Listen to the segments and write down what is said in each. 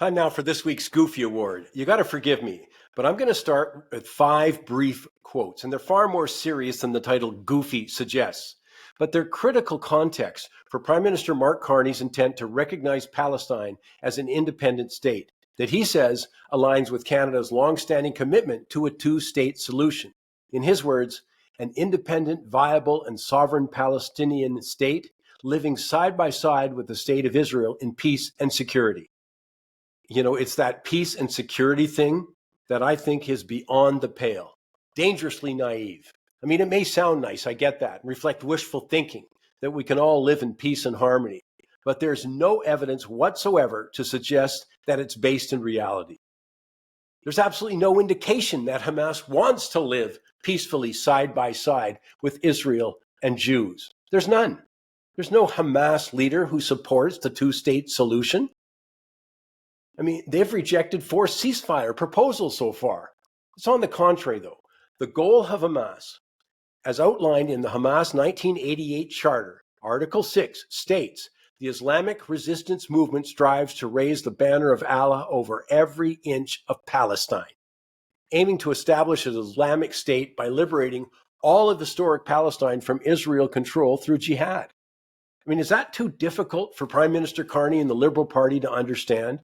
Time now for this week's Goofy Award. You got to forgive me, but I'm going to start with 5 brief quotes, and they're far more serious than the title Goofy suggests. But they're critical context for Prime Minister Mark Carney's intent to recognize Palestine as an independent state that he says aligns with Canada's long-standing commitment to a two-state solution. In his words, an independent, viable, and sovereign Palestinian state living side by side with the state of Israel in peace and security. You know, it's that peace and security thing that I think is beyond the pale, dangerously naive. I mean, it may sound nice, I get that, and reflect wishful thinking that we can all live in peace and harmony, but there's no evidence whatsoever to suggest that it's based in reality. There's absolutely no indication that Hamas wants to live peacefully side by side with Israel and Jews. There's none. There's no Hamas leader who supports the two-state solution. I mean, they've rejected 4 ceasefire proposals so far. It's on the contrary, though. The goal of Hamas, as outlined in the Hamas 1988 Charter, Article 6, states, the Islamic resistance movement strives to raise the banner of Allah over every inch of Palestine, aiming to establish an Islamic state by liberating all of historic Palestine from Israel control through jihad. I mean, is that too difficult for Prime Minister Carney and the Liberal Party to understand?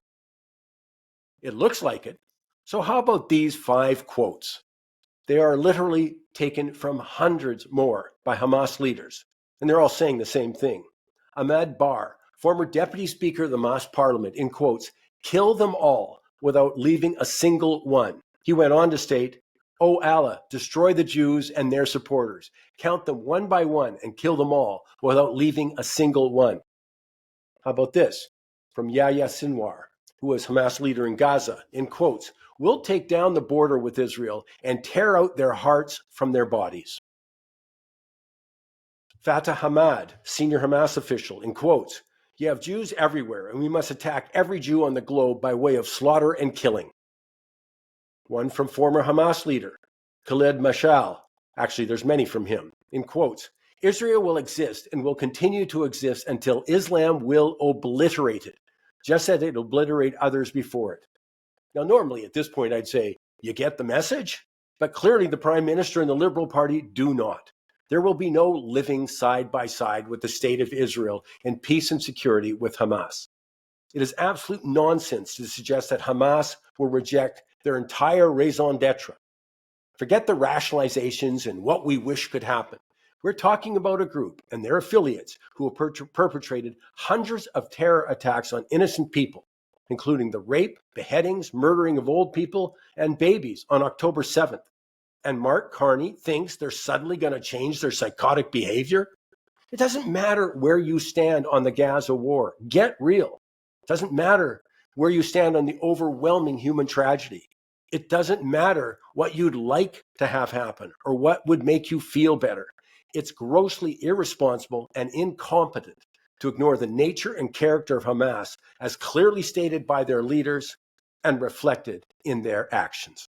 It looks like it. So how about these 5 quotes? They are literally taken from hundreds more by Hamas leaders, and they're all saying the same thing. Ahmad Bar, former Deputy Speaker of the Hamas Parliament, in quotes, kill them all without leaving a single one. He went on to state, "O Allah, destroy the Jews and their supporters. Count them one by one and kill them all without leaving a single one." How about this? From Yahya Sinwar, who was Hamas leader in Gaza, in quotes, "We'll take down the border with Israel and tear out their hearts from their bodies." Fatah Hamad, senior Hamas official, in quotes, "You have Jews everywhere, and we must attack every Jew on the globe by way of slaughter and killing." One from former Hamas leader, Khaled Mashal, actually there's many from him, in quotes, "Israel will exist and will continue to exist until Islam will obliterate it, just as it obliterate others before it." Now, normally at this point, I'd say, you get the message? But clearly the Prime Minister and the Liberal Party do not. There will be no living side by side with the state of Israel in peace and security with Hamas. It is absolute nonsense to suggest that Hamas will reject their entire raison d'etre. Forget the rationalizations and what we wish could happen. We're talking about a group and their affiliates who have perpetrated hundreds of terror attacks on innocent people, including the rape, beheadings, murdering of old people and babies on October 7th. And Mark Carney thinks they're suddenly going to change their psychotic behavior? It doesn't matter where you stand on the Gaza war. Get real. It doesn't matter where you stand on the overwhelming human tragedy. It doesn't matter what you'd like to have happen or what would make you feel better. It's grossly irresponsible and incompetent to ignore the nature and character of Hamas as clearly stated by their leaders and reflected in their actions.